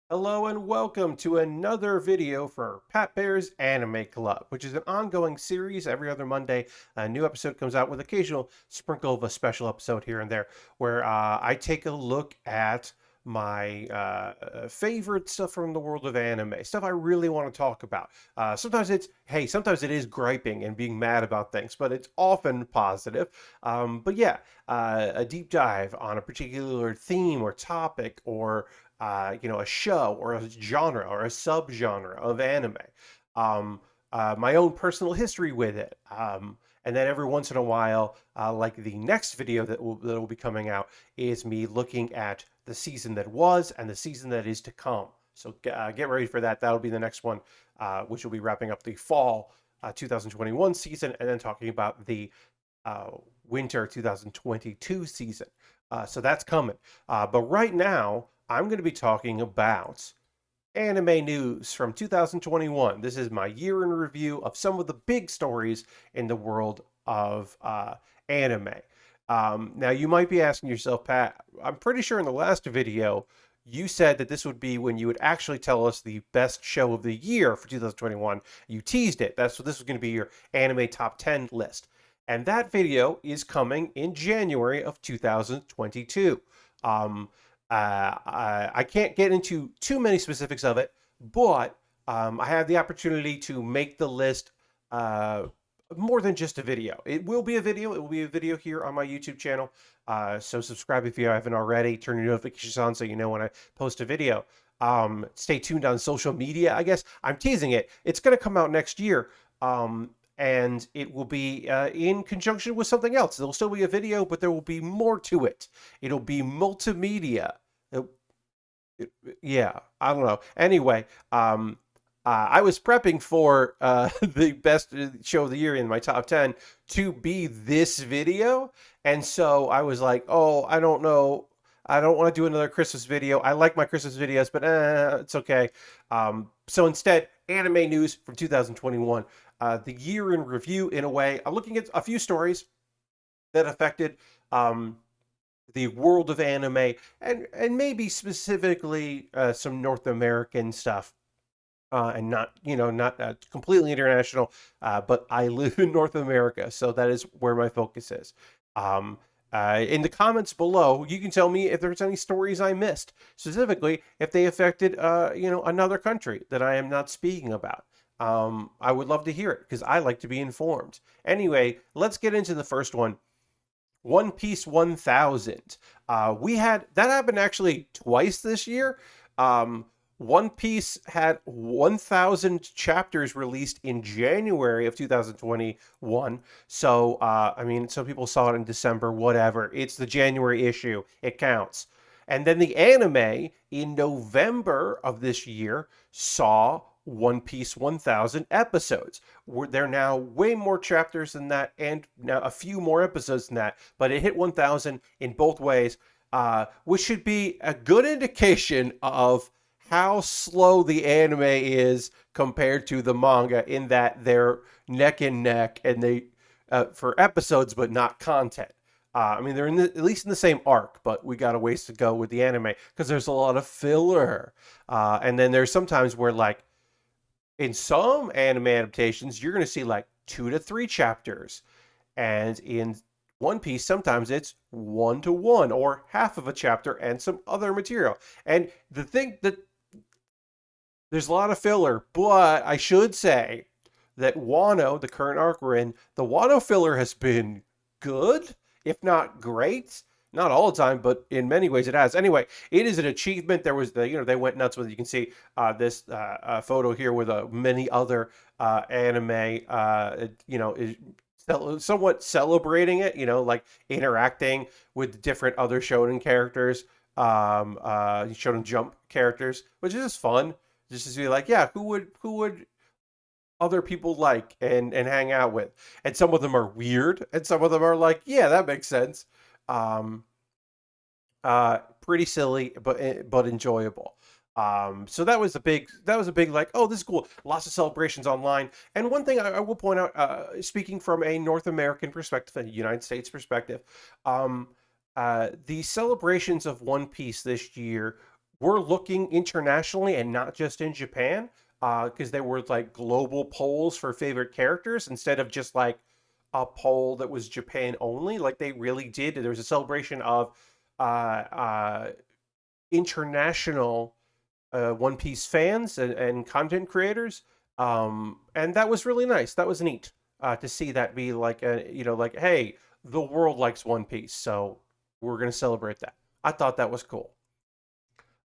Hello and welcome to another video for Pat Bear's Anime Club, which is an ongoing series. Every other Monday, a new episode comes out with occasional sprinkle of a special episode here and there, where I take a look at my favorite stuff from the world of anime, stuff I really want to talk about. Sometimes it is griping and being mad about things, but it's often positive. But yeah, a deep dive on a particular theme or topic or a show or a genre or a subgenre of anime. My own personal history with it. And then every once in a while, like the next video that will be coming out is me looking at the season that was and the season that is to come. So get ready for that. That'll be the next one, which will be wrapping up the fall 2021 season and then talking about the uh, winter 2022 season. So that's coming. But right now, I'm going to be talking about anime news from 2021. This is my year in review of some of the big stories in the world of anime. Now, you might be asking yourself, Pat, I'm pretty sure in the last video, you said that this would be when you would actually tell us the best show of the year for 2021. You teased it. That's what this was going to be your anime top 10 list. And that video is coming in January of 2022. Um, I can't get into too many specifics of it, but I have the opportunity to make the list uh, more than just a video. It will be a video. It will be a video here on my YouTube channel. So subscribe if you haven't already. Turn your notifications on so you know when I post a video. Stay tuned on social media. I guess I'm teasing it. It's going to come out next year. And it will be in conjunction with something else. There'll still be a video, but there will be more to it. It'll be multimedia. It- yeah, I don't know. Anyway, I was prepping for the best show of the year in my top 10 to be this video. And so I was like, oh, I don't know. I don't want to do another Christmas video. I like my Christmas videos, but it's okay. So instead, anime news from 2021, the year in review in a way. I'm looking at a few stories that affected um, the world of anime and maybe specifically some North American stuff and not completely international. But I live in North America, so that is where my focus is. Um, in the comments below, you can tell me if there's any stories I missed, specifically if they affected another country that I am not speaking about. I would love to hear it because I like to be informed. Anyway, let's get into the first one. One Piece 1000. We had that happened actually twice this year. Um, One Piece had 1000 chapters released in January of 2021. So, I mean, some people saw it in December, whatever. It's the January issue, it counts. And then the anime in November of this year saw One Piece 1000 episodes. There now way more chapters than that and now a few more episodes than that, but it hit 1000 in both ways, which should be a good indication of how slow the anime is compared to the manga in that they're neck and neck and they for episodes but not content. I mean, they're at least in the same arc, but we got a ways to go with the anime because there's a lot of filler. And then there's sometimes where, like, in some anime adaptations, you're going to see like 2 to 3 chapters. And in One Piece, sometimes it's 1 to 1 or half of a chapter and some other material. And the thing that there's a lot of filler, but I should say that Wano, the current arc we're in, the Wano filler has been good, if not great. Not all the time, but in many ways it has. Anyway, it is an achievement. There was they went nuts with it. You can see this photo here with many other anime, is somewhat celebrating it, like interacting with different other shonen characters, shonen jump characters, which is just fun just to be like, yeah, who would other people like and hang out with? And some of them are weird, and some of them are like, yeah, that makes sense. Um, Pretty silly, but enjoyable. So that was a big like, oh, this is cool. Lots of celebrations online. And one thing I will point out, speaking from a North American perspective and a United States perspective, the celebrations of One Piece this year were looking internationally and not just in Japan, because there were like global polls for favorite characters instead of just like a poll that was Japan only. Like they really did. There was a celebration of uh, uh, international One Piece fans and content creators, and that was really nice. That was neat to see that be like a, like, hey, the world likes One Piece, so we're gonna celebrate that. I thought that was cool.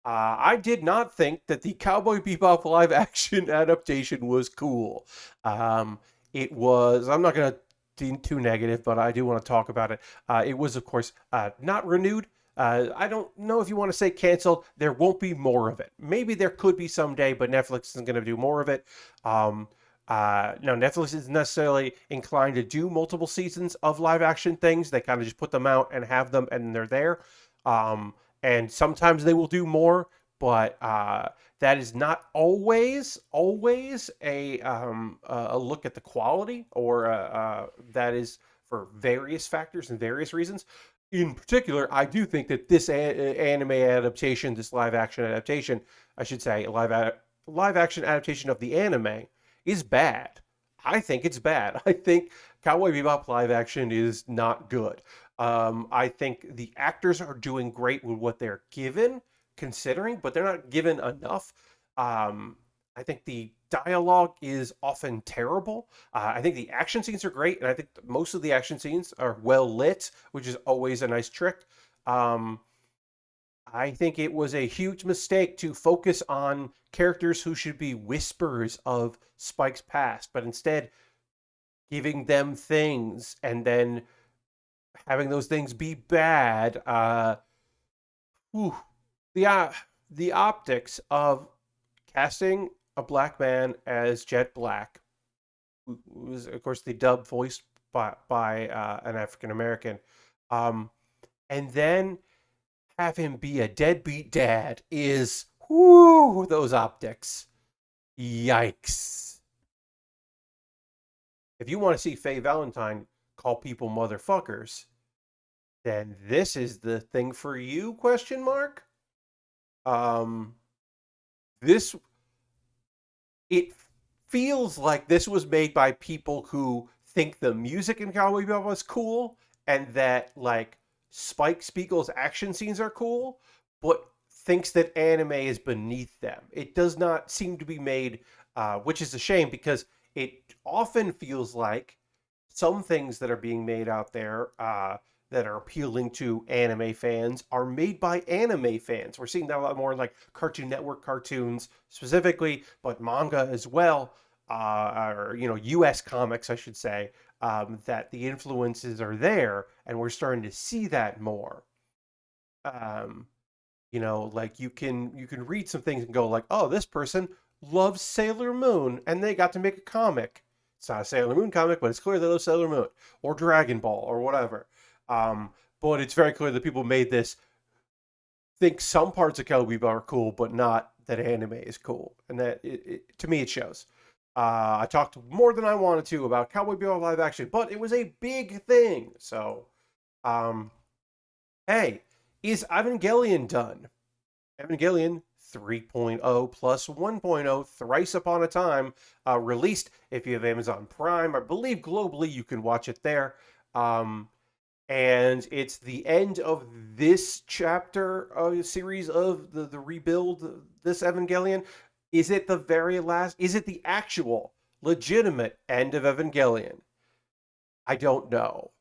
I did not think that the Cowboy Bebop live action adaptation was cool. Um, it was. I'm not going to be too negative, but I do want to talk about it. It was, of course, not renewed. I don't know if you want to say canceled. There won't be more of it. Maybe there could be someday, but Netflix isn't going to do more of it. Um, no, Netflix isn't necessarily inclined to do multiple seasons of live action things. They kind of just put them out and have them, and they're there. Um, and sometimes they will do more, but that is not always a look at the quality, or that is for various factors and various reasons. In particular, I do think that this anime adaptation, this live action adaptation, I should say, live action adaptation of the anime is bad. I think it's bad. I think Cowboy Bebop live action is not good. I think the actors are doing great with what they're given, considering, but they're not given enough. Um, I think the dialogue is often terrible. I think the action scenes are great, and I think most of the action scenes are well lit, which is always a nice trick. Um, I think it was a huge mistake to focus on characters who should be whispers of Spike's past, but instead giving them things and then having those things be bad. Whew, the uh, the optics of casting a black man as Jet Black, who was of course the dub voiced by an African American, um, and then have him be a deadbeat dad is whoo those optics. Yikes! If you want to see Faye Valentine call people motherfuckers, then this is the thing for you? Question mark. Um, this it feels like this was made by people who think the music in Cowboy Bebop is cool and that like Spike Spiegel's action scenes are cool, but thinks that anime is beneath them. It does not seem to be made, which is a shame because it often feels like some things that are being made out there that are appealing to anime fans are made by anime fans. We're seeing that a lot more in like Cartoon Network cartoons specifically, but manga as well, or U.S. comics, I should say. That the influences are there, and we're starting to see that more. Um, like you can read some things and go like, oh, this person loves Sailor Moon, and they got to make a comic. It's not a Sailor Moon comic, but it's clear they love Sailor Moon or Dragon Ball or whatever. Um, but it's very clear that people made this think some parts of Cowboy Bebop are cool, but not that anime is cool, and that to me it shows. I talked more than I wanted to about Cowboy Bebop live action, but it was a big thing. So, um, hey, is Evangelion done? Evangelion 3.0 plus 1.0, thrice upon a time, released. If you have Amazon Prime, I believe globally you can watch it there. And it's the end of this chapter of a series of the rebuild, this Evangelion. Is it the very last? Is it the actual, legitimate end of Evangelion? I don't know.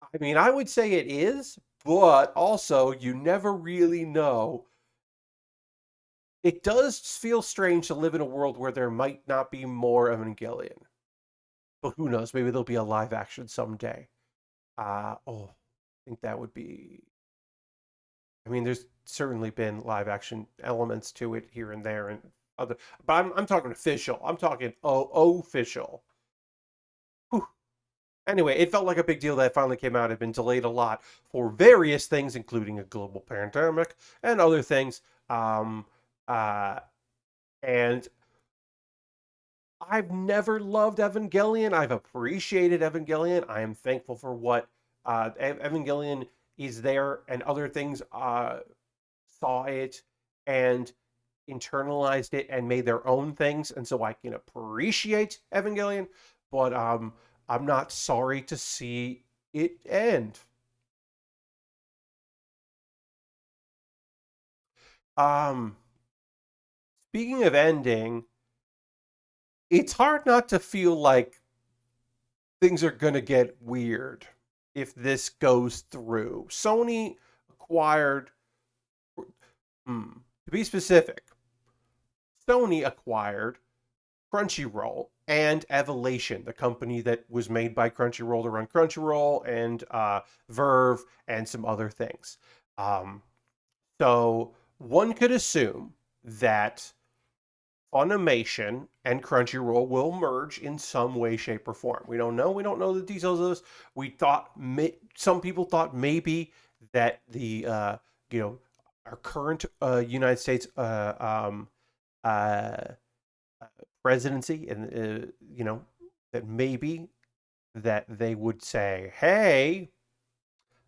I mean, I would say it is, but also you never really know. It does feel strange to live in a world where there might not be more Evangelion. But who knows? Maybe there'll be a live action someday. I think that would be. I mean, there's certainly been live action elements to it here and there, and other. But I'm talking official. I'm talking official. Whew. Anyway, it felt like a big deal that it finally came out. It had been delayed a lot for various things, including a global pandemic and other things. Um, uh, and I've never loved Evangelion. I've appreciated Evangelion. I am thankful for what Evangelion is there, and other things saw it. and internalized it and made their own things, and so I can appreciate Evangelion, but I'm not sorry to see it end. Um, Speaking of ending, it's hard not to feel like things are gonna get weird if this goes through. Sony acquired, to be specific, Sony acquired Crunchyroll and Evolution, the company that was made by Crunchyroll to run Crunchyroll, and Verve and some other things. Um, so one could assume that Funimation and Crunchyroll will merge in some way, shape, or form. We don't know. We don't know the details of this. We thought some people thought maybe that the you know our current United States uh, presidency, and that maybe that they would say, "Hey,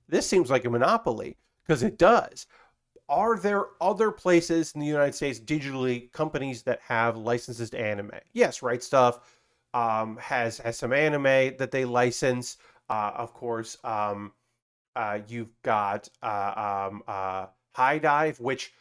this seems like a monopoly," because it does. Are there other places in the United States digitally companies that have licenses to anime? Yes, Right Stuff has some anime that they license. Of course, you've got High Dive, which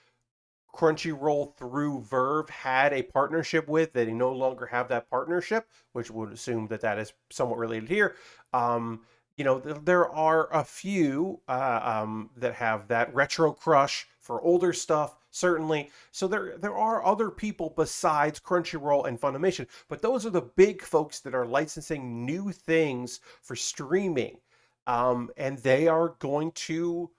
Crunchyroll through Verve had a partnership with. They no longer have that partnership, which would assume that that is somewhat related here. Um, there are a few that have that retro crush for older stuff, certainly. So there are other people besides Crunchyroll and Funimation, but those are the big folks that are licensing new things for streaming, and they are going to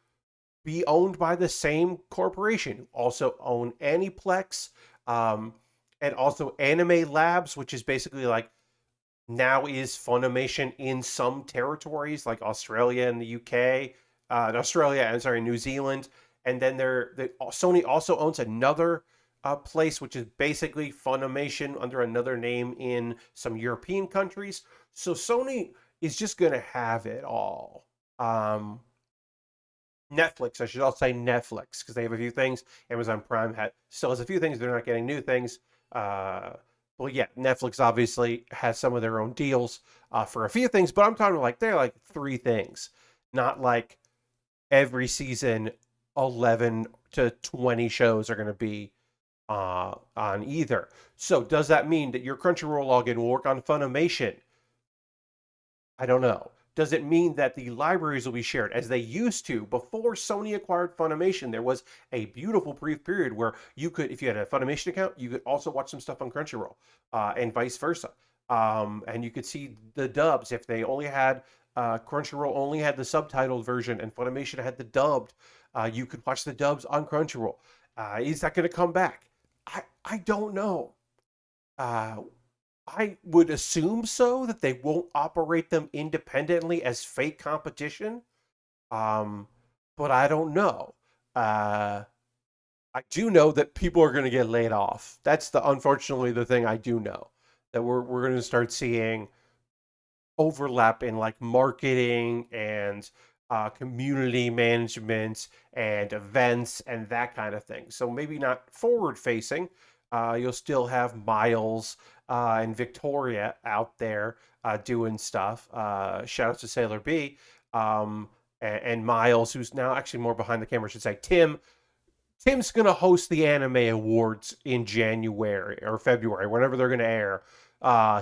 be owned by the same corporation. Also own Aniplex, um, and also Anime Labs, which is basically like now is Funimation in some territories like Australia and the UK, Australia, I'm sorry, New Zealand, and then Sony also owns another place which is basically Funimation under another name in some European countries. So Sony is just gonna have it all. Um, Netflix, I should also say Netflix, because they have a few things. Amazon Prime still has a few things. They're not getting new things. Uh, well, yeah, Netflix obviously has some of their own deals for a few things, but I'm talking like they're like three things, not like every season 11 to 20 shows are going to be on either. So does that mean that your Crunchyroll login will work on Funimation? I don't know. Does it mean that the libraries will be shared as they used to before Sony acquired Funimation? There was a beautiful brief period where you could, if you had a Funimation account, you could also watch some stuff on Crunchyroll, and vice versa. And you could see the dubs if they only had Crunchyroll only had the subtitled version and Funimation had the dubbed. You could watch the dubs on Crunchyroll. Is that going to come back? I don't know. Uh, I would assume so, that they won't operate them independently as fake competition. Um, but I don't know. Uh, I do know that people are going to get laid off. That's unfortunately the thing I do know, that we're going to start seeing overlap in like marketing and community management and events and that kind of thing. So maybe not forward facing. You'll still have Miles and Victoria out there doing stuff. Shout out to Sailor B, and Miles, who's now actually more behind the camera, I should say. Tim's going to host the Anime Awards in January or February, whenever they're going to air.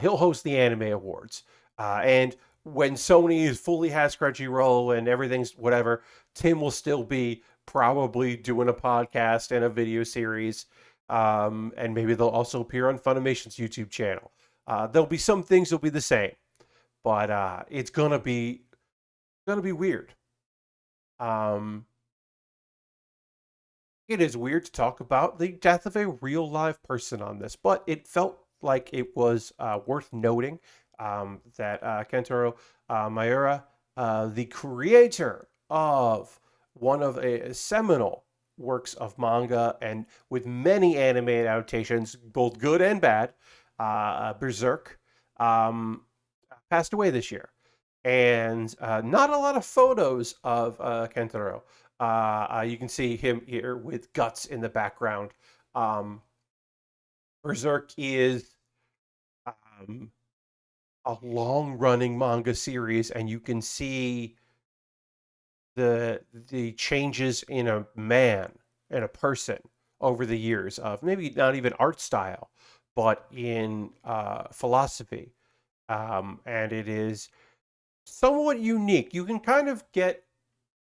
He'll host the Anime Awards. And when Sony fully has Crunchyroll and everything's whatever, Tim will still be probably doing a podcast and a video series. And maybe they'll also appear on Funimation's YouTube channel. There'll be some things that'll be the same, but it's gonna be weird. Um, it is weird to talk about the death of a real live person on this, but it felt like it was worth noting that Kentaro Miura, the creator of one of a seminal works of manga and with many animated adaptations, both good and bad, Berserk, um, passed away this year. And not a lot of photos of Kentaro. You can see him here with Guts in the background. Um, Berserk is um, a long-running manga series, and you can see the changes in a man and a person over the years of maybe not even art style, but in philosophy. And it is somewhat unique. You can kind of get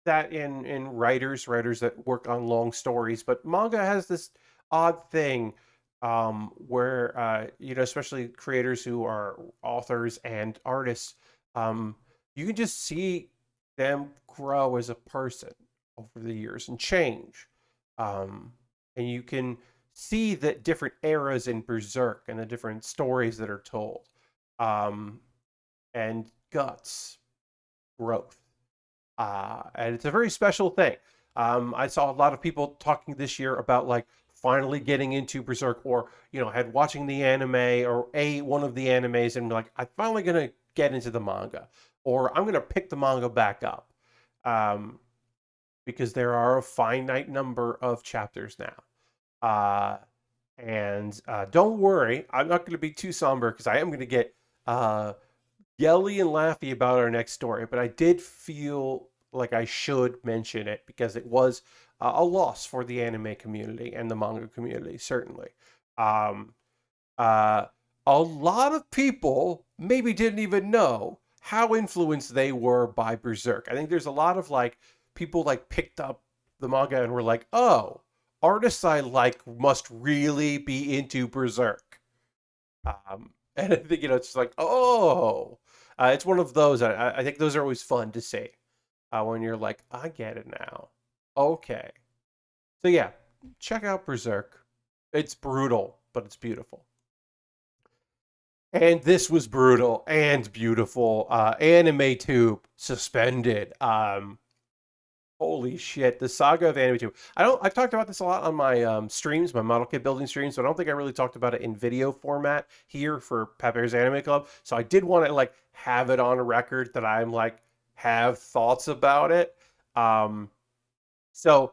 that in writers that work on long stories, but manga has this odd thing where especially creators who are authors and artists, you can just see them grow as a person over the years and change, um, and you can see the different eras in Berserk and the different stories that are told, um, and Guts growth, and it's a very special thing. I saw a lot of people talking this year about like finally getting into Berserk, or had watching the anime or one of the animes, and like I'm finally gonna get into the manga, or I'm gonna pick the manga back up, um, because there are a finite number of chapters now. And don't worry, I'm not going to be too somber because I am going to get uh, yelly and laughy about our next story, but I did feel like I should mention it because it was a loss for the anime community and the manga community, certainly. Um, uh, a lot of people maybe didn't even know how influenced they were by Berserk. I think there's a lot of like people like picked up the manga and were like, oh, artists I like must really be into Berserk. And I think, it's just like, oh, it's one of those. I think those are always fun to see when you're like, I get it now. Okay. So yeah, check out Berserk. It's brutal, but it's beautiful. And this was brutal and beautiful. Anime Tube suspended. Holy shit, the saga of Anime Tube. I've talked about this a lot on my streams, my model kit building streams, but I don't think I really talked about it in video format here for Pat Bear's Anime Club. So I did want to like have it on a record that I'm like have thoughts about it. Um, so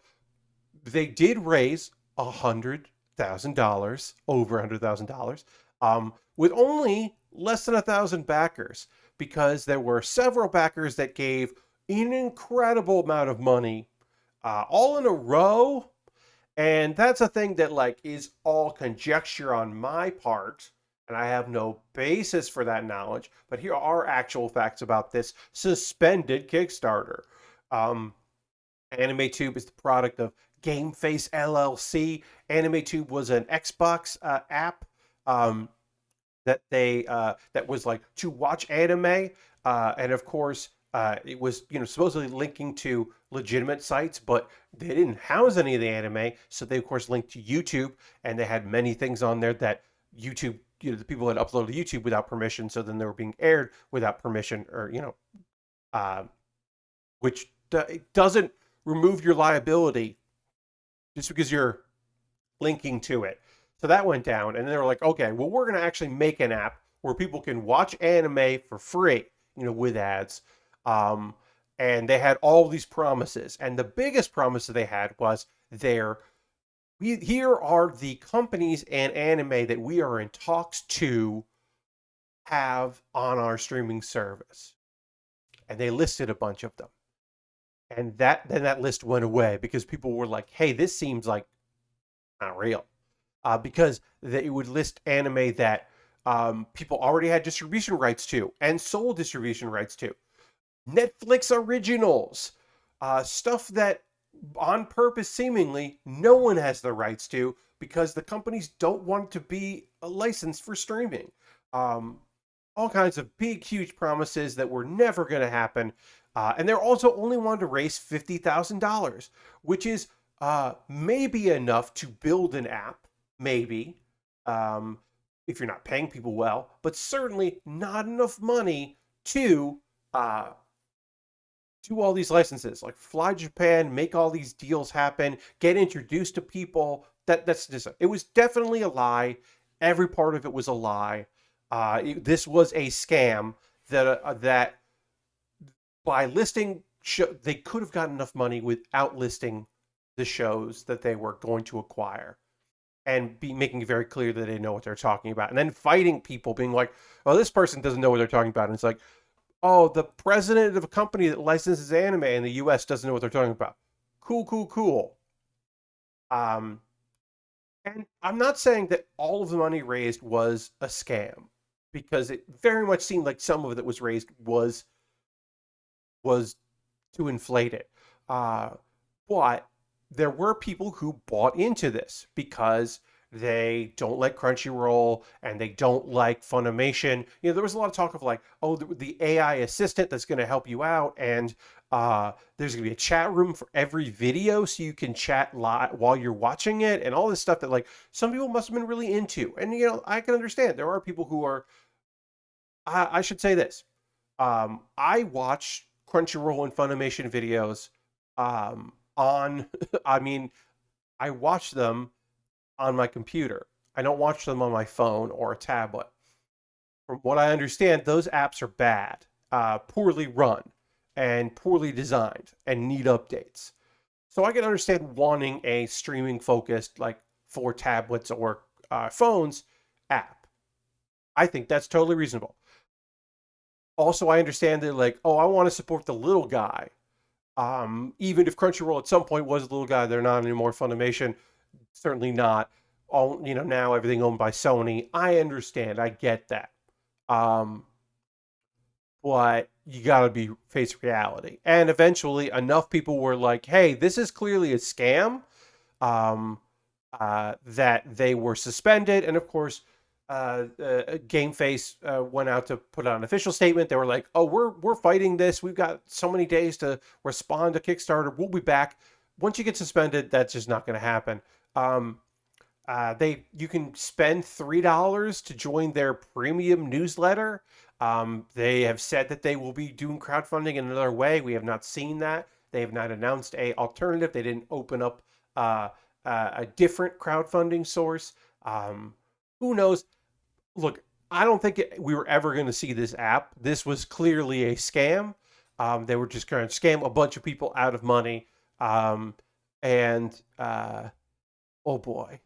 they did raise $100,000, over $100,000, with only less than 1,000 backers, because there were several backers that gave an incredible amount of money, all in a row. And that's a thing that like is all conjecture on my part, and I have no basis for that knowledge. But here are actual facts about this suspended Kickstarter. Um, AnimeTube is the product of GameFace LLC. AnimeTube was an Xbox app, um, that was like to watch anime, and of course it was supposedly linking to legitimate sites, but they didn't house any of the anime, so they of course linked to YouTube, and they had many things on there that YouTube, the people had uploaded to YouTube without permission, so then they were being aired without permission, or uh, which it doesn't remove your liability just because you're linking to it. So that went down, and they were like, okay, well, we're going to actually make an app where people can watch anime for free, with ads. Um, and they had all these promises, and the biggest promise that they had was here are the companies and anime that we are in talks to have on our streaming service, and they listed a bunch of them. And that list went away because people were like, hey, this seems like not real, because they would list anime that people already had distribution rights to and sold distribution rights to, Netflix originals, stuff that on purpose seemingly no one has the rights to because the companies don't want to be licensed for streaming. um, all kinds of big, huge promises that were never going to happen. And they're also only wanted to raise $50,000, which is maybe enough to build an app, maybe, um, if you're not paying people well, but certainly not enough money to uh, do all these licenses, like fly to Japan, make all these deals happen, get introduced to people. That's just it was definitely a lie. Every part of it was a lie. This was a scam that by listing they could have gotten enough money without listing the shows that they were going to acquire and be making it very clear that they know what they're talking about, and then fighting people being like, oh, this person doesn't know what they're talking about. And it's like, oh, the president of a company that licenses anime in the US doesn't know what they're talking about. Cool, cool, cool. Um, and I'm not saying that all of the money raised was a scam, because it very much seemed like some of it that was raised was to inflate it. Uh, but there were people who bought into this because they don't like Crunchyroll and they don't like Funimation. You know, there was a lot of talk of like, oh, the AI assistant that's going to help you out, and there's going to be a chat room for every video so you can chat live while you're watching it, and all this stuff that like some people must have been really into. And you know, I can understand there are people who are. I should say this. I watch Crunchyroll and Funimation videos on. I mean, I watch them on my computer. I don't watch them on my phone or a tablet. From what I understand, those apps are bad, poorly run, and poorly designed, and need updates. So I can understand wanting a streaming focused, like for tablets or phones, app. I think that's totally reasonable. Also, I understand that, like, oh, I want to support the little guy. Even if Crunchyroll at some point was a little guy, they're not anymore. Funimation, certainly not. All, you know, now everything owned by Sony. I understand. I get that. Um, but you got to be face reality. And eventually, enough people were like, "Hey, this is clearly a scam." Um, that they were suspended, and of course, Game Face went out to put out an official statement. They were like, "Oh, we're fighting this. We've got so many days to respond to Kickstarter. We'll be back." Once you get suspended, that's just not going to happen. Um, you can spend $3 to join their premium newsletter. They have said that they will be doing crowdfunding in another way. We have not seen that. They have not announced a alternative. They didn't open up a different crowdfunding source. Who knows? Look, I don't think we were ever going to see this app. This was clearly a scam. They were just going to scam a bunch of people out of money. And oh boy,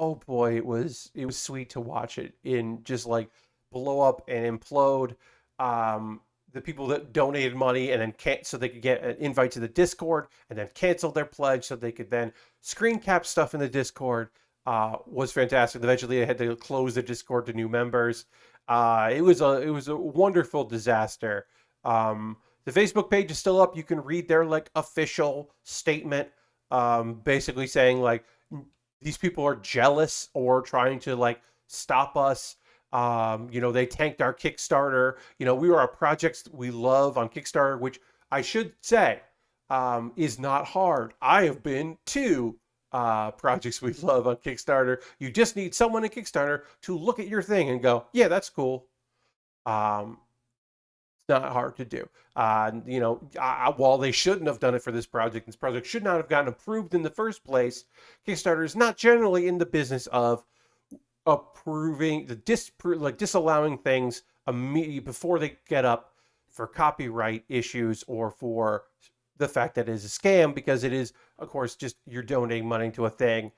oh boy, it was sweet to watch it in just like blow up and implode. The people that donated money and then can't, so they could get an invite to the Discord, and then canceled their pledge so they could then screen cap stuff in the Discord, was fantastic. Eventually, they had to close the Discord to new members. It was a wonderful disaster. The Facebook page is still up. You can read their like official statement, basically saying like these people are jealous or trying to like stop us. You know, they tanked our Kickstarter. You know, we were our projects we love on Kickstarter, which I should say is not hard. I have been to projects we love on Kickstarter. You just need someone in Kickstarter to look at your thing and go, yeah, that's cool. Um, it's not hard to do. You know, while they shouldn't have done it for this project should not have gotten approved in the first place. Kickstarter is not generally in the business of approving disallowing things immediately before they get up for copyright issues or for the fact that it is a scam, because it is, of course, just you're donating money to a thing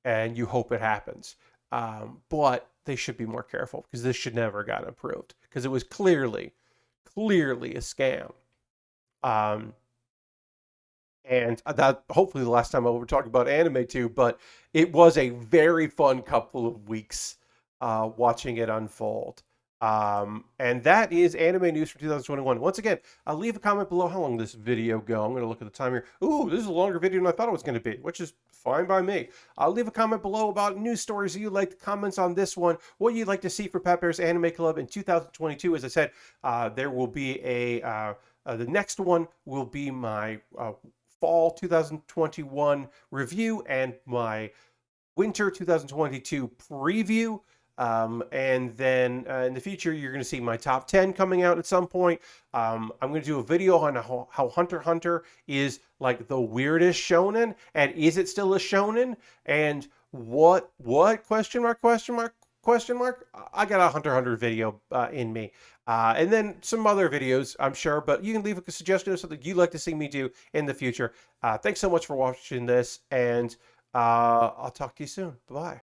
and you hope it happens. But they should be more careful, because this should never have gotten approved, because it was clearly a scam. Um, and that hopefully the last time I will talk about anime too, but it was a very fun couple of weeks watching it unfold. And that is anime news for 2021. Once again, I'll leave a comment below how long this video go. I'm going to look at the time here. Ooh, this is a longer video than I thought it was going to be, which is fine by me. I'll leave a comment below about news stories that you like, comments on this one, what you'd like to see for Pat Bear's Anime Club in 2022. As I said, there will be the next one will be my fall 2021 review and my winter 2022 preview. And then in the future, you're going to see my top 10 coming out at some point. I'm going to do a video on how Hunter x Hunter is like the weirdest shonen, and is it still a shonen? And what question mark Question mark? I got a Hunter x Hunter video in me. And then some other videos, I'm sure, but you can leave a suggestion of something you'd like to see me do in the future. Thanks so much for watching this, and I'll talk to you soon. Bye-bye.